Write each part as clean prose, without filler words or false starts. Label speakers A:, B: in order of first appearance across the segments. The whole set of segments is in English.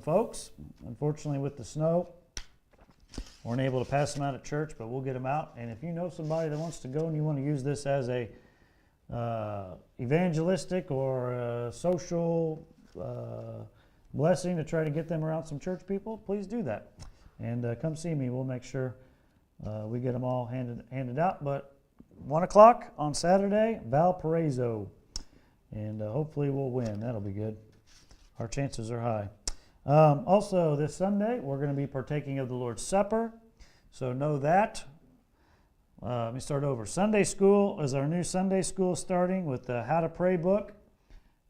A: folks. Unfortunately, with the snow, weren't able to pass them out at church, but we'll get them out. And if you know somebody that wants to go and you want to use this as a evangelistic or a social blessing to try to get them around some church people, please do that. And come see me. We'll make sure we get them all handed out. But 1 o'clock on Saturday, Valparaiso. And hopefully we'll win. That'll be good. Our chances are high. Also, this Sunday, we're going to be partaking of the Lord's Supper. So know that. Let me start over. Sunday school is our new Sunday school starting with the How to Pray book.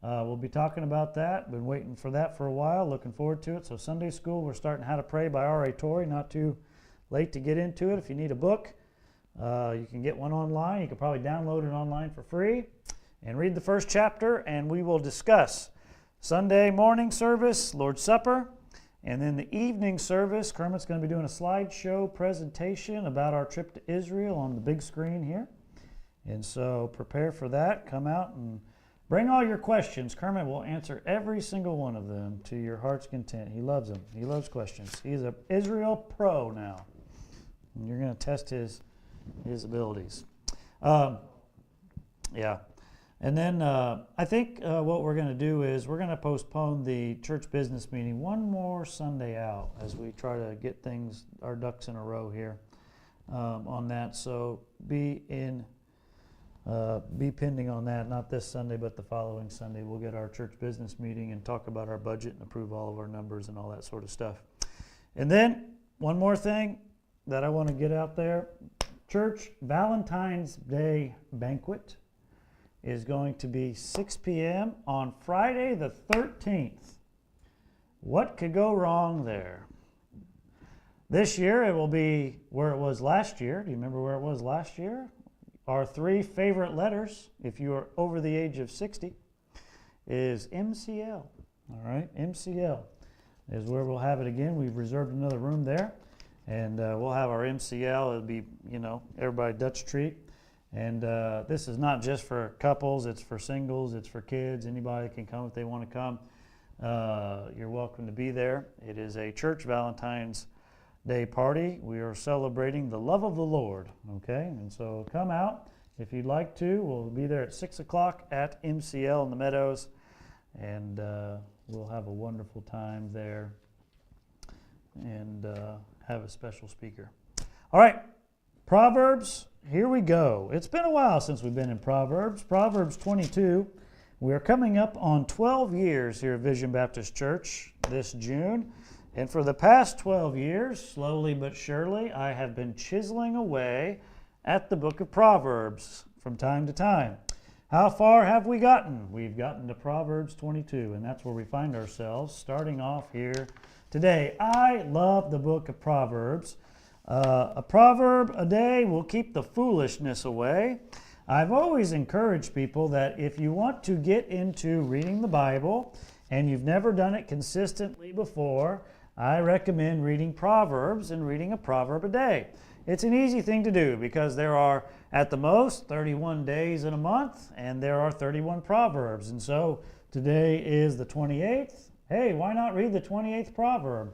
A: We'll be talking about that. Been waiting for that for a while. Looking forward to it. So Sunday school, we're starting How to Pray by R.A. Torrey. Not too late to get into it. If you need a book, you can get one online. You can probably download it online for free and read the first chapter, and we will discuss Sunday morning service, Lord's Supper, and then the evening service. Kermit's going to be doing a slideshow presentation about our trip to Israel on the big screen here. And so prepare for that. Come out and bring all your questions. Kermit will answer every single one of them to your heart's content. He loves them. He loves questions. He's an Israel pro now. And you're going to test his abilities. Yeah. And then I think what we're going to do is we're going to postpone the church business meeting one more Sunday out as we try to get our ducks in a row here on that. So be pending on that, not this Sunday, but the following Sunday. We'll get our church business meeting and talk about our budget and approve all of our numbers and all that sort of stuff. And then one more thing that I want to get out there. Church Valentine's Day banquet is going to be 6 p.m. on Friday the 13th. What could go wrong there? This year it will be where it was last year. Do you remember where it was last year? Our 3 favorite letters, if you are over the age of 60, is MCL. All right, MCL is where we'll have it again. We've reserved another room there, and we'll have our MCL. It'll be, everybody Dutch treat. And this is not just for couples, it's for singles, it's for kids. Anybody can come if they want to come. You're welcome to be there. It is a church Valentine's Day party. We are celebrating the love of the Lord, okay? And so come out if you'd like to. We'll be there at 6 o'clock at MCL in the Meadows, and we'll have a wonderful time there and have a special speaker. All right, Proverbs. Here we go. It's been a while since we've been in Proverbs. Proverbs 22. We are coming up on 12 years here at Vision Baptist Church this June. And for the past 12 years, slowly but surely, I have been chiseling away at the book of Proverbs from time to time. How far have we gotten? We've gotten to Proverbs 22, and that's where we find ourselves starting off here today. I love the book of Proverbs. A proverb a day will keep the foolishness away. I've always encouraged people that if you want to get into reading the Bible and you've never done it consistently before, I recommend reading Proverbs and reading a proverb a day. It's an easy thing to do because there are at the most 31 days in a month and there are 31 proverbs. And so today is the 28th. Hey, why not read the 28th proverb?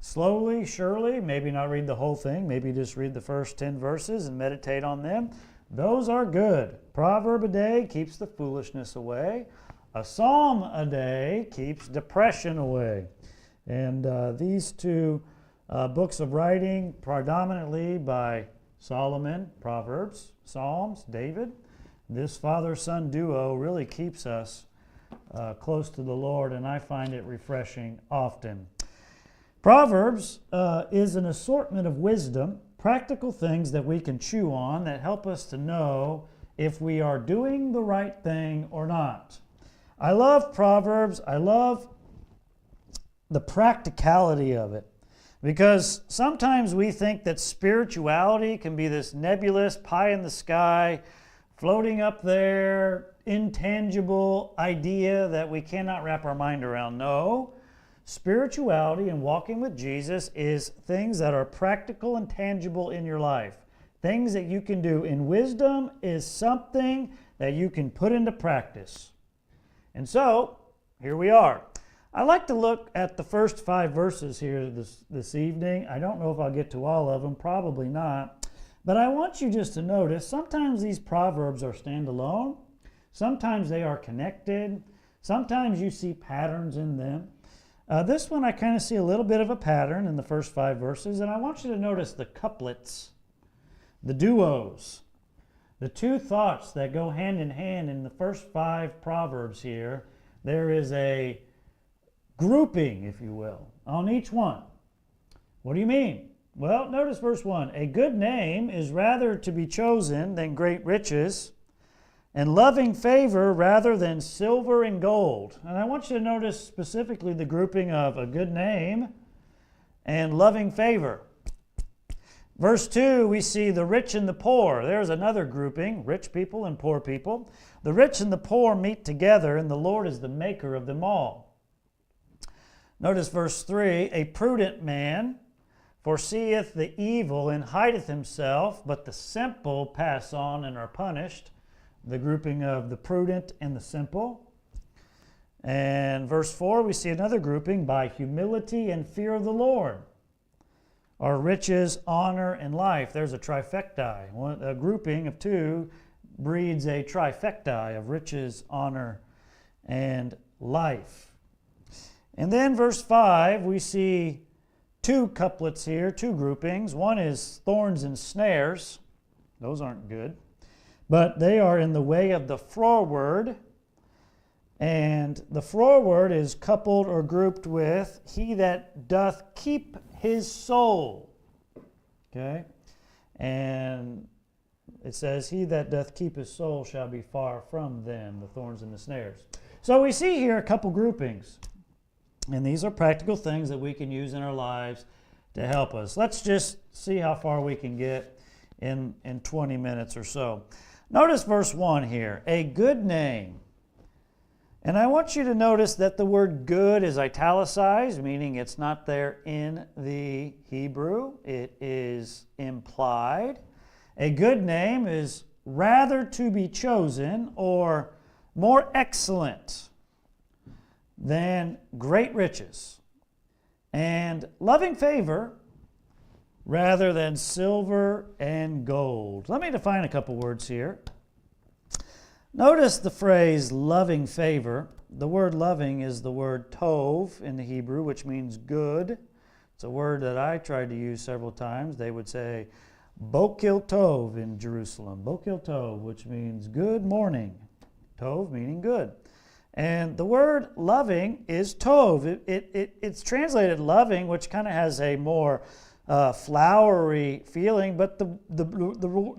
A: Slowly, surely, maybe not read the whole thing, maybe just read the first 10 verses and meditate on them. Those are good. Proverb a day keeps the foolishness away. A psalm a day keeps depression away. And these 2 books of writing, predominantly by Solomon, Proverbs, Psalms, David, this father-son duo really keeps us close to the Lord, and I find it refreshing often. Proverbs is an assortment of wisdom, practical things that we can chew on that help us to know if we are doing the right thing or not. I love Proverbs. I love the practicality of it because sometimes we think that spirituality can be this nebulous, pie in the sky, floating up there, intangible idea that we cannot wrap our mind around. No. Spirituality and walking with Jesus is things that are practical and tangible in your life. Things that you can do. And wisdom is something that you can put into practice. And so, here we are. I like to look at the first 5 verses here this evening. I don't know if I'll get to all of them, probably not. But I want you just to notice, sometimes these proverbs are standalone. Sometimes they are connected. Sometimes you see patterns in them. This one I kind of see a little bit of a pattern in the first 5 verses, and I want you to notice the couplets, the duos, the 2 thoughts that go hand in hand in the first 5 proverbs here. There is a grouping, if you will, on each one. What do you mean? Well, notice verse 1. A good name is rather to be chosen than great riches, and loving favor rather than silver and gold. And I want you to notice specifically the grouping of a good name and loving favor. Verse 2, we see the rich and the poor. There's another grouping, rich people and poor people. The rich and the poor meet together, and the Lord is the maker of them all. Notice verse 3, a prudent man foreseeth the evil and hideth himself, but the simple pass on and are punished. The grouping of the prudent and the simple. And verse 4, we see another grouping, by humility and fear of the Lord are riches, honor, and life. There's a trifecta. A grouping of 2 breeds a trifecta of riches, honor, and life. And then verse 5, we see 2 couplets here, 2 groupings. One is thorns and snares. Those aren't good. But they are in the way of the froward, and the froward is coupled or grouped with he that doth keep his soul. Okay? And it says, he that doth keep his soul shall be far from them, the thorns and the snares. So we see here a couple groupings, and these are practical things that we can use in our lives to help us. Let's just see how far we can get in 20 minutes or so. Notice verse 1 here, a good name. And I want you to notice that the word good is italicized, meaning it's not there in the Hebrew. It is implied. A good name is rather to be chosen or more excellent than great riches, and loving favor rather than silver and gold. Let me define a couple words here. Notice the phrase loving favor. The word loving is the word tov in the Hebrew, which means good. It's a word that I tried to use several times. They would say Bokel Tov in Jerusalem. Bokel Tov, which means good morning. Tov meaning good. And the word loving is tov. It's translated loving, which kind of has a more flowery feeling, but the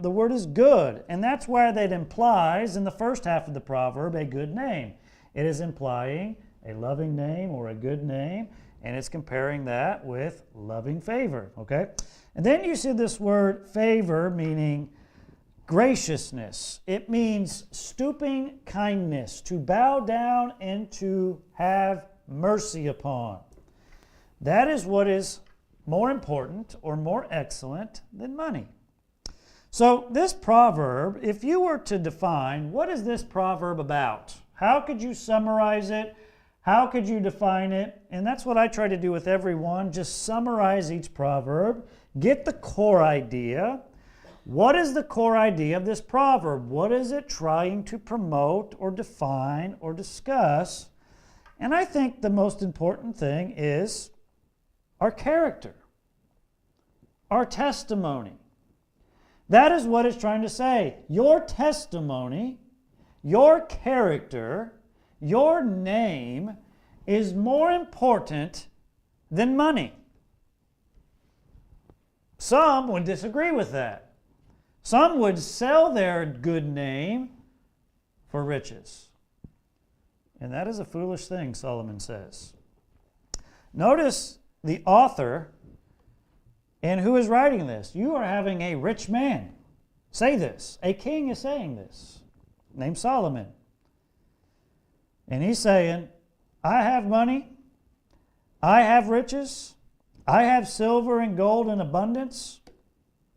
A: word is good. And that's why that implies in the first half of the proverb a good name. It is implying a loving name or a good name, and it's comparing that with loving favor. Okay? And then you see this word favor meaning graciousness. It means stooping kindness, to bow down and to have mercy upon. That is what is more important or more excellent than money. So this proverb, if you were to define, what is this proverb about? How could you summarize it? How could you define it? And that's what I try to do with everyone. Just summarize each proverb. Get the core idea. What is the core idea of this proverb? What is it trying to promote or define or discuss? And I think the most important thing is our character, our testimony. That is what it's trying to say. Your testimony, your character, your name is more important than money. Some would disagree with that. Some would sell their good name for riches. And that is a foolish thing, Solomon says. Notice the author and who is writing this. You are having a rich man say this. A king is saying this, named Solomon. And he's saying, I have money, I have riches, I have silver and gold in abundance,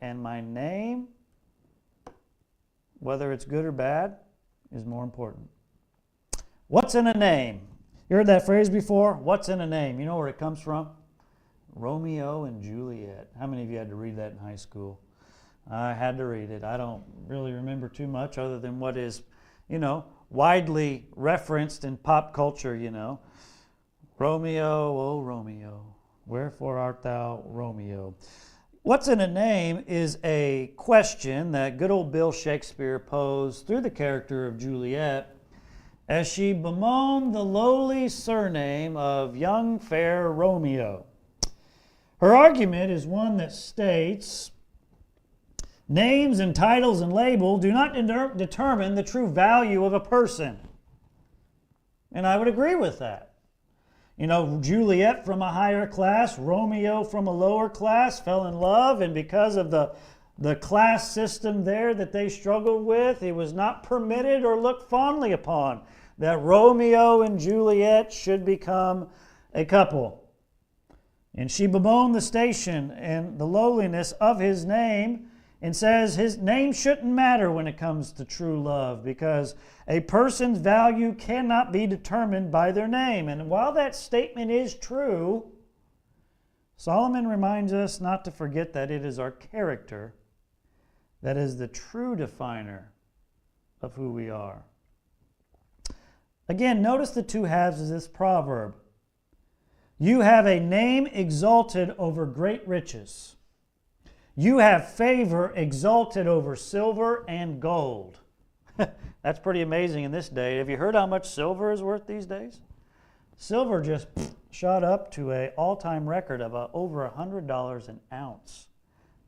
A: and my name, whether it's good or bad, is more important. What's in a name? You heard that phrase before? What's in a name? You know where it comes from? Romeo and Juliet. How many of you had to read that in high school? I had to read it. I don't really remember too much other than what is, widely referenced in pop culture, Romeo, oh Romeo, wherefore art thou Romeo? What's in a name is a question that good old Bill Shakespeare posed through the character of Juliet as she bemoaned the lowly surname of young fair Romeo. Her argument is one that states, names and titles and labels do not determine the true value of a person. And I would agree with that. Juliet from a higher class, Romeo from a lower class fell in love, and because of the class system there that they struggled with, it was not permitted or looked fondly upon that Romeo and Juliet should become a couple. And she bemoaned the station and the lowliness of his name, and says his name shouldn't matter when it comes to true love, because a person's value cannot be determined by their name. And while that statement is true, Solomon reminds us not to forget that it is our character that is the true definer of who we are. Again, notice the two halves of this proverb. You have a name exalted over great riches. You have favor exalted over silver and gold. That's pretty amazing in this day. Have you heard how much silver is worth these days? Silver just shot up to an all-time record of over $100 an ounce.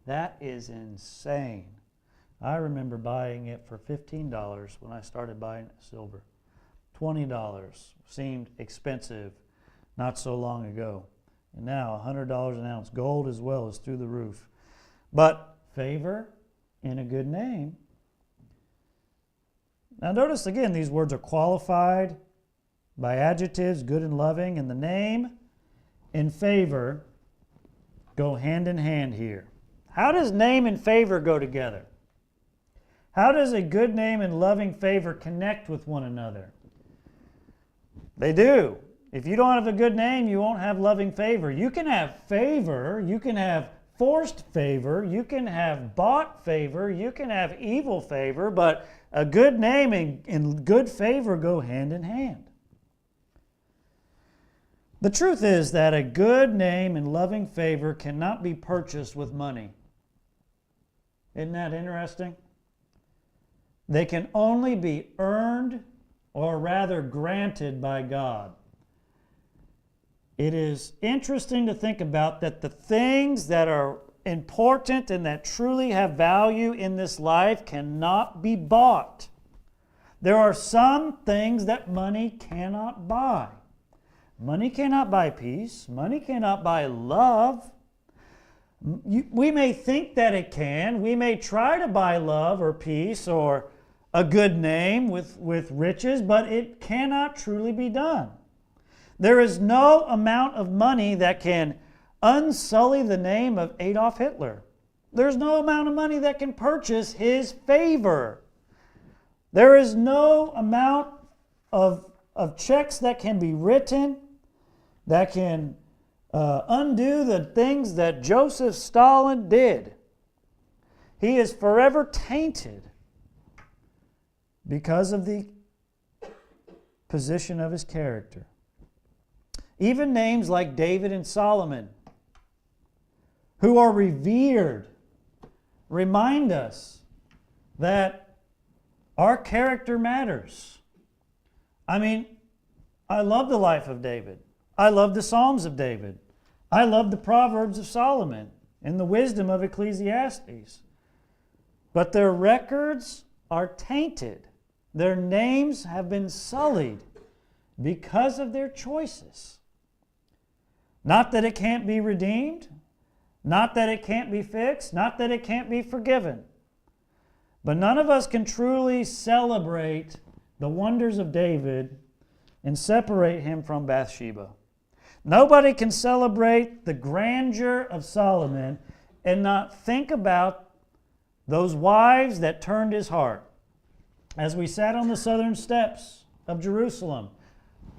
A: That is insane. I remember buying it for $15 when I started buying silver. $20 seemed expensive not so long ago. And now $100 an ounce. Gold as well is through the roof. But favor in a good name. Now notice again, these words are qualified by adjectives, good and loving, and the name and favor go hand in hand here. How does name and favor go together? How does a good name and loving favor connect with one another? They do. If you don't have a good name, you won't have loving favor. You can have favor, you can have forced favor, you can have bought favor, you can have evil favor, but a good name and good favor go hand in hand. The truth is that a good name and loving favor cannot be purchased with money. Isn't that interesting? They can only be earned, or rather granted, by God. It is interesting to think about that the things that are important and that truly have value in this life cannot be bought. There are some things that money cannot buy. Money cannot buy peace. Money cannot buy love. We may think that it can. We may try to buy love or peace or a good name with riches, but it cannot truly be done. There is no amount of money that can unsully the name of Adolf Hitler. There's no amount of money that can purchase his favor. There is no amount of checks that can be written that can undo the things that Joseph Stalin did. He is forever tainted because of the position of his character. Even names like David and Solomon, who are revered, remind us that our character matters. I mean, I love the life of David. I love the Psalms of David. I love the Proverbs of Solomon and the wisdom of Ecclesiastes. But their records are tainted. Their names have been sullied because of their choices. Not that it can't be redeemed, not that it can't be fixed, not that it can't be forgiven. But none of us can truly celebrate the wonders of David and separate him from Bathsheba. Nobody can celebrate the grandeur of Solomon and not think about those wives that turned his heart. As we sat on the southern steps of Jerusalem,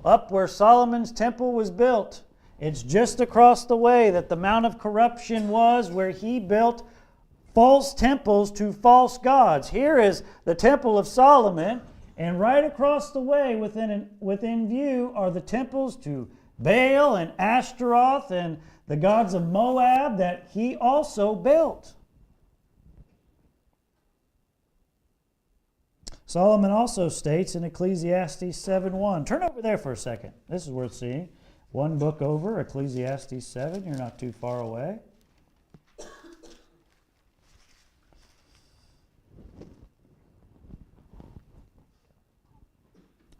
A: up where Solomon's temple was built. It's just across the way that the Mount of Corruption was, where he built false temples to false gods. Here is the Temple of Solomon, and right across the way within view are the temples to Baal and Ashtaroth and the gods of Moab that he also built. Solomon also states in Ecclesiastes 7:1. Turn over there for a second. This is worth seeing. One book over, Ecclesiastes 7. You're not too far away.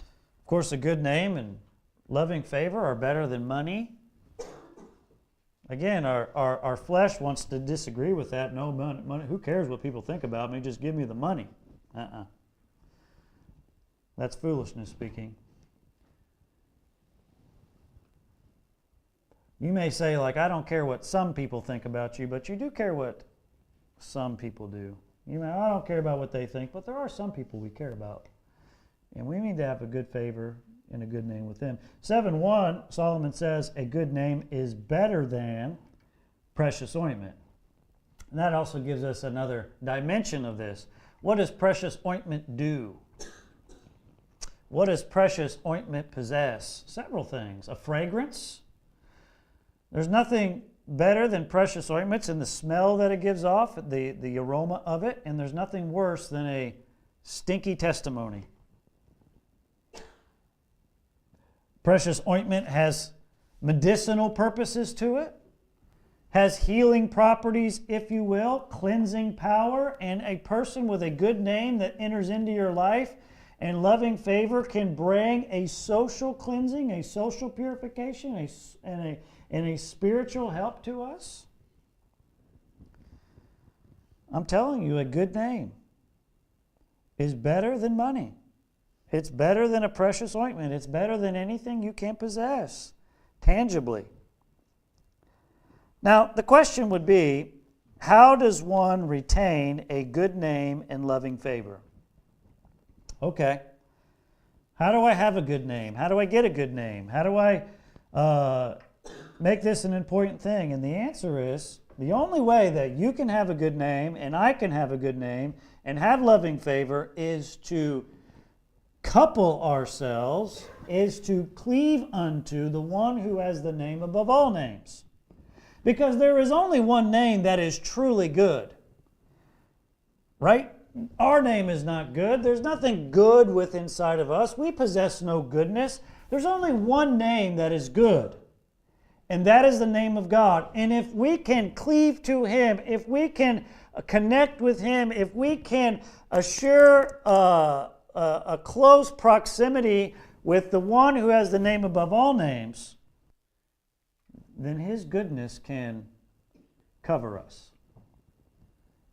A: Of course, a good name and loving favor are better than money. Again, our flesh wants to disagree with that. No, money. Who cares what people think about me? Just give me the money. That's foolishness speaking. You may say, like, I don't care what some people think about you, but you do care what some people do. You know, I don't care about what they think, but there are some people we care about. And we need to have a good favor and a good name with them. 7:1, Solomon says, a good name is better than precious ointment. And that also gives us another dimension of this. What does precious ointment do? What does precious ointment possess? Several things. A fragrance. There's nothing better than precious ointments in the smell that it gives off, the aroma of it, and there's nothing worse than a stinky testimony. Precious ointment has medicinal purposes to it, has healing properties, if you will, cleansing power, and a person with a good name that enters into your life and loving favor can bring a social cleansing, a social purification, and a spiritual help to us. I'm telling you, a good name is better than money. It's better than a precious ointment. It's better than anything you can possess tangibly. Now, the question would be, how does one retain a good name and loving favor? Okay. How do I have a good name? How do I get a good name? How do I make this an important thing? And the answer is, the only way that you can have a good name and I can have a good name and have loving favor is to couple ourselves, is to cleave unto the one who has the name above all names. Because there is only one name that is truly good. Right? Our name is not good. There's nothing good within inside of us. We possess no goodness. There's only one name that is good. And that is the name of God. And if we can cleave to Him, if we can connect with Him, if we can assure a close proximity with the one who has the name above all names, then His goodness can cover us.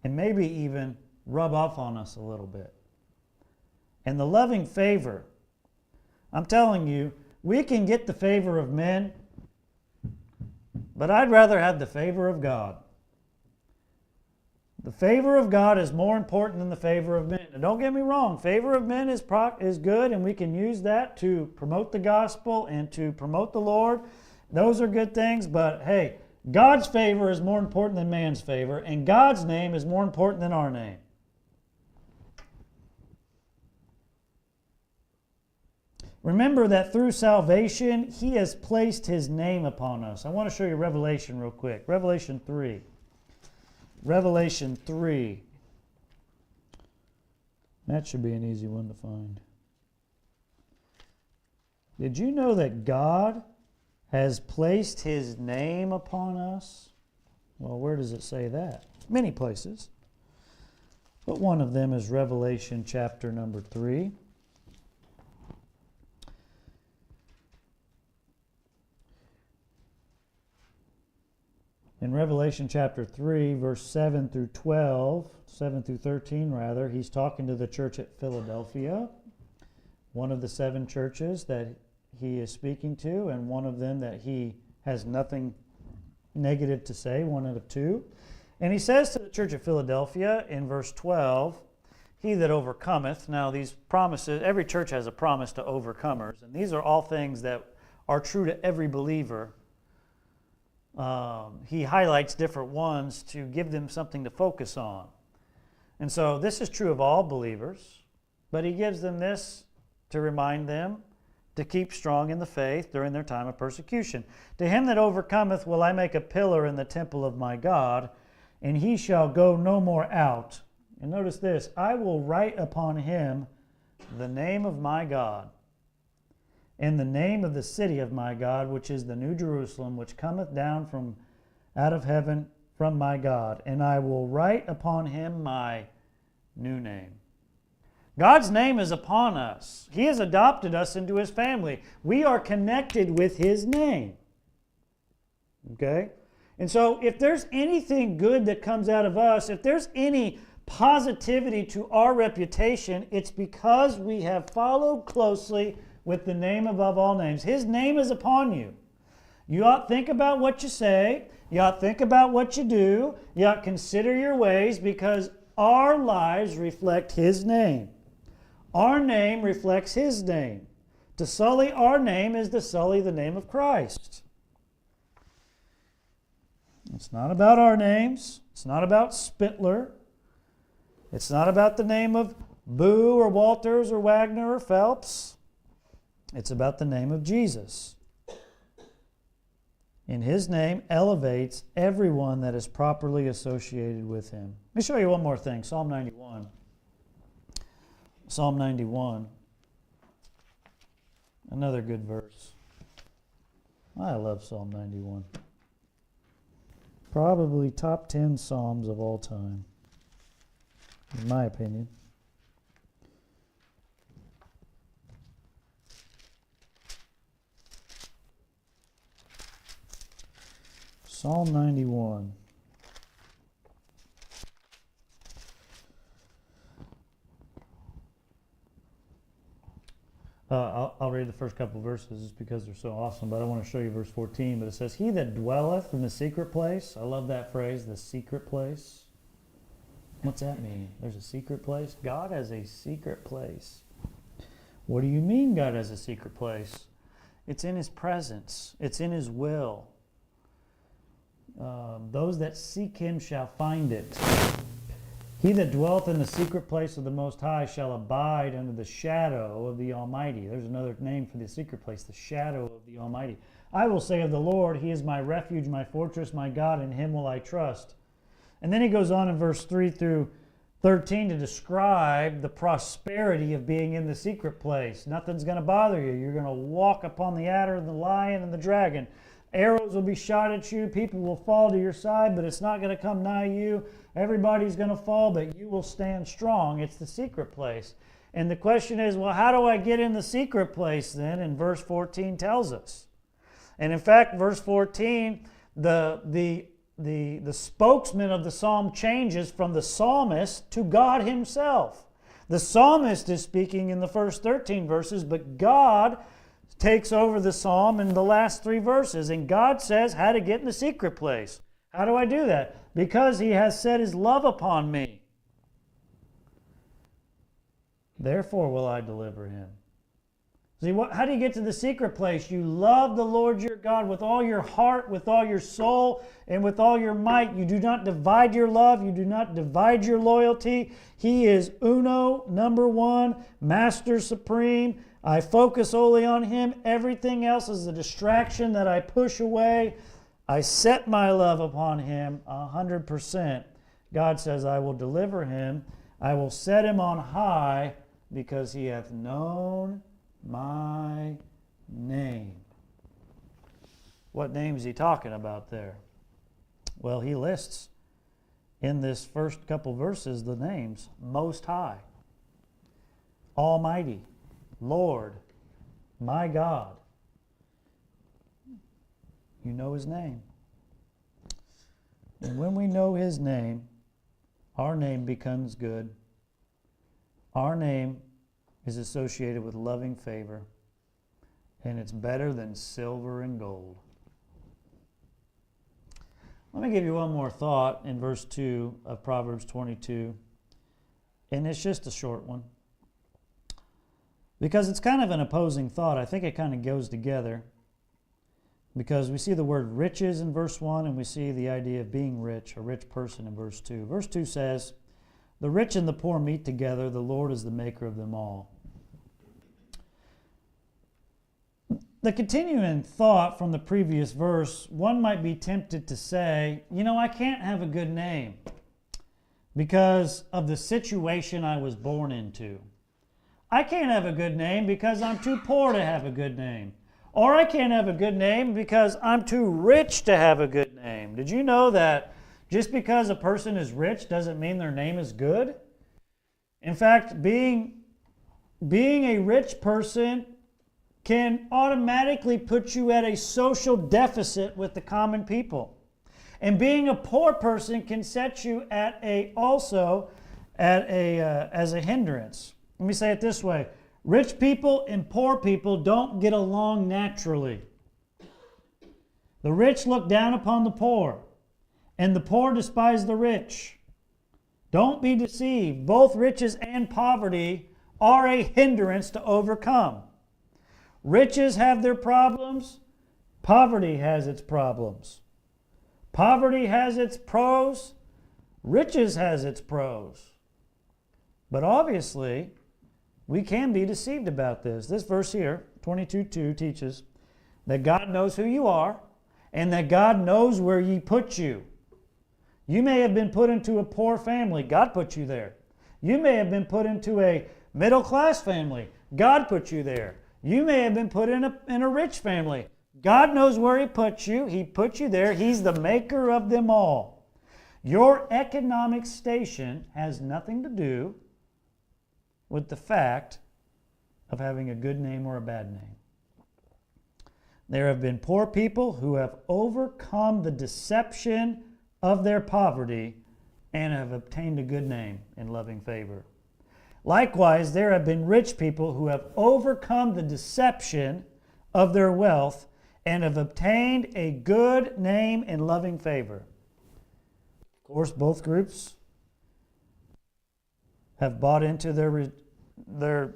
A: And maybe even rub off on us a little bit. And the loving favor, I'm telling you, we can get the favor of men, but I'd rather have the favor of God. The favor of God is more important than the favor of men. And don't get me wrong, favor of men is good, and we can use that to promote the gospel and to promote the Lord. Those are good things, but hey, God's favor is more important than man's favor, and God's name is more important than our name. Remember that through salvation, He has placed His name upon us. I want to show you Revelation real quick. Revelation 3. Revelation 3. That should be an easy one to find. Did you know that God has placed His name upon us? Well, where does it say that? Many places. But one of them is Revelation chapter number 3. In Revelation chapter 3, verse 7 through 13 rather, he's talking to the church at Philadelphia, one of the 7 churches that he is speaking to, and one of them that he has nothing negative to say, one out of 2. And he says to the church at Philadelphia in verse 12, he that overcometh. Now these promises, every church has a promise to overcomers, and these are all things that are true to every believer. He highlights different ones to give them something to focus on. And so this is true of all believers, but he gives them this to remind them to keep strong in the faith during their time of persecution. To him that overcometh will I make a pillar in the temple of my God, and he shall go no more out. And notice this, I will write upon him the name of my God, and the name of the city of my God, which is the New Jerusalem, which cometh down from out of heaven from my God, and I will write upon him my new name. God's name is upon us. He has adopted us into his family. We are connected with his name. Okay? And so if there's anything good that comes out of us, if there's any positivity to our reputation, it's because we have followed closely with the name above all names. His name is upon you. You ought to think about what you say. You ought to think about what you do. You ought to consider your ways, because our lives reflect his name. Our name reflects his name. To sully our name is to sully the name of Christ. It's not about our names. It's not about Spitler. It's not about the name of Boo or Walters or Wagner or Phelps. It's about the name of Jesus. And his name elevates everyone that is properly associated with him. Let me show you one more thing. Psalm 91. Psalm 91. Another good verse. I love Psalm 91. Probably top 10 Psalms of all time, in my opinion. Psalm 91. I'll read the first couple verses just because they're so awesome, but I want to show you verse 14. But it says, he that dwelleth in the secret place. I love that phrase, the secret place. What's that mean? There's a secret place? God has a secret place. What do you mean God has a secret place? It's in his presence. It's in his will. Those that seek him shall find it. He that dwelleth in the secret place of the Most High shall abide under the shadow of the Almighty. There's another name for the secret place, the shadow of the Almighty. I will say of the Lord, he is my refuge, my fortress, my God, in him will I trust. And then he goes on in verse 3 through 13 to describe the prosperity of being in the secret place. Nothing's going to bother you. You're going to walk upon the adder, the lion, and the dragon. Arrows will be shot at you. People will fall to your side, but it's not going to come nigh you. Everybody's going to fall, but you will stand strong. It's the secret place. And the question is, well, how do I get in the secret place then? And verse 14 tells us. And in fact, verse 14, the spokesman of the psalm changes from the psalmist to God himself. The psalmist is speaking in the first 13 verses, but God takes over the psalm in the last 3 verses. And God says how to get in the secret place. How do I do that? Because he has set his love upon me. Therefore will I deliver him. See, how do you get to the secret place? You love the Lord your God with all your heart, with all your soul, and with all your might. You do not divide your love. You do not divide your loyalty. He is uno, number one, master supreme. I focus only on him. Everything else is a distraction that I push away. I set my love upon him 100%. God says, I will deliver him. I will set him on high because he hath known my name. What name is he talking about there? Well, he lists in this first couple verses the names Most High, Almighty, Lord, my God. You know his name. And when we know his name, our name becomes good. Our name is associated with loving favor, and it's better than silver and gold. Let me give you one more thought in verse 2 of Proverbs 22. And it's just a short one. Because it's kind of an opposing thought. I think it kind of goes together. Because we see the word riches in verse 1, and we see the idea of being rich, a rich person in verse 2. Verse 2 says, "The rich and the poor meet together. The Lord is the maker of them all." The continuing thought from the previous verse, one might be tempted to say, I can't have a good name because of the situation I was born into. I can't have a good name because I'm too poor to have a good name. Or I can't have a good name because I'm too rich to have a good name. Did you know that just because a person is rich doesn't mean their name is good? In fact, being a rich person can automatically put you at a social deficit with the common people. And being a poor person can set you as a hindrance. Let me say it this way. Rich people and poor people don't get along naturally. The rich look down upon the poor, and the poor despise the rich. Don't be deceived. Both riches and poverty are a hindrance to overcome. Riches have their problems. Poverty has its problems. Poverty has its pros. Riches has its pros. But obviously, we can be deceived about this. This verse here, 22:2, teaches that God knows who you are and that God knows where He put you. You may have been put into a poor family. God put you there. You may have been put into a middle-class family. God put you there. You may have been put in a rich family. God knows where He put you. He put you there. He's the maker of them all. Your economic station has nothing to do with the fact of having a good name or a bad name. There have been poor people who have overcome the deception of their poverty and have obtained a good name in loving favor. Likewise, there have been rich people who have overcome the deception of their wealth and have obtained a good name in loving favor. Of course, both groups have bought into their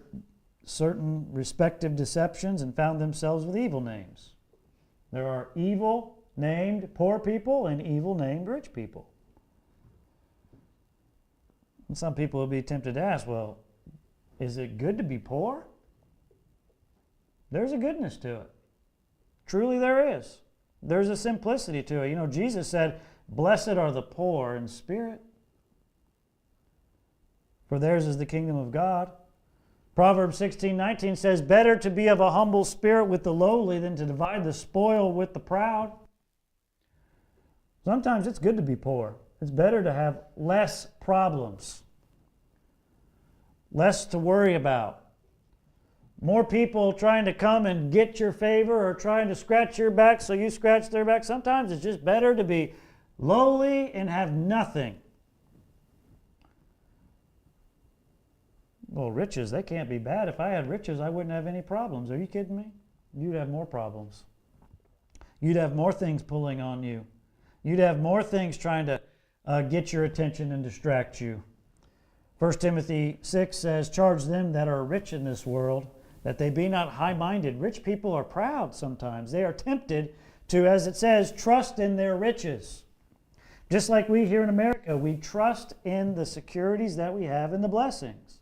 A: certain respective deceptions and found themselves with evil names. There are evil named poor people and evil named rich people. And some people will be tempted to ask, well, is it good to be poor? There's a goodness to it. Truly there is. There's a simplicity to it. Jesus said, "Blessed are the poor in spirit, for theirs is the kingdom of God." Proverbs 16:19 says, "Better to be of a humble spirit with the lowly than to divide the spoil with the proud." Sometimes it's good to be poor. It's better to have less problems, less to worry about. More people trying to come and get your favor or trying to scratch your back so you scratch their back. Sometimes it's just better to be lowly and have nothing. Well, riches, they can't be bad. If I had riches, I wouldn't have any problems. Are you kidding me? You'd have more problems. You'd have more things pulling on you. You'd have more things trying to get your attention and distract you. 1 Timothy 6 says, "Charge them that are rich in this world, that they be not high-minded." Rich people are proud sometimes. They are tempted to, as it says, trust in their riches. Just like we here in America, we trust in the securities that we have and the blessings.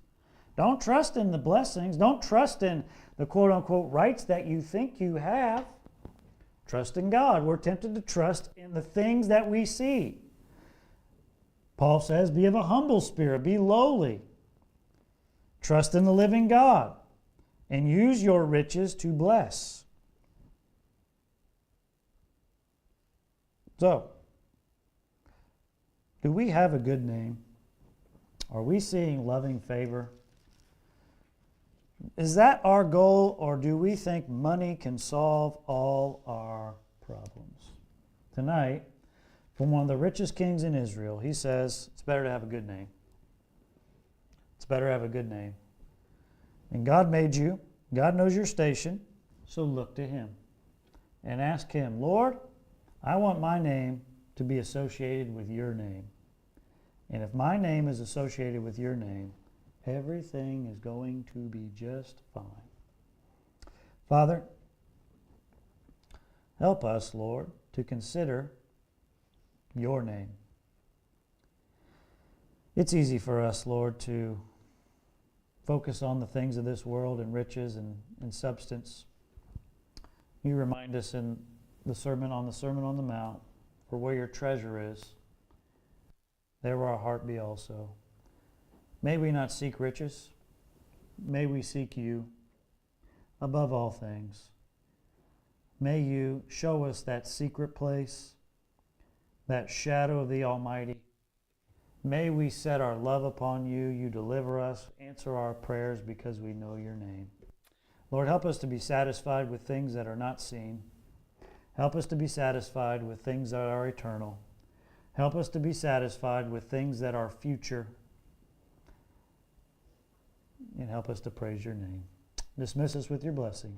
A: Don't trust in the blessings. Don't trust in the quote-unquote rights that you think you have. Trust in God. We're tempted to trust in the things that we see. Paul says, be of a humble spirit, be lowly. Trust in the living God and use your riches to bless. So, do we have a good name? Are we seeing loving favor? Is that our goal, or do we think money can solve all our problems? Tonight, from one of the richest kings in Israel, he says, it's better to have a good name. It's better to have a good name. And God made you. God knows your station. So look to Him and ask Him, Lord, I want my name to be associated with your name. And if my name is associated with your name, Everything is going to be just fine. Father, help us, Lord, to consider your name. It's easy for us, Lord, to focus on the things of this world and riches and substance. You remind us in the Sermon on the Mount, for where your treasure is, there will our heart be also. May we not seek riches. May we seek you above all things. May you show us that secret place, that shadow of the Almighty. May we set our love upon you. You deliver us, answer our prayers because we know your name. Lord, help us to be satisfied with things that are not seen. Help us to be satisfied with things that are eternal. Help us to be satisfied with things that are future. And help us to praise your name. Dismiss us with your blessing.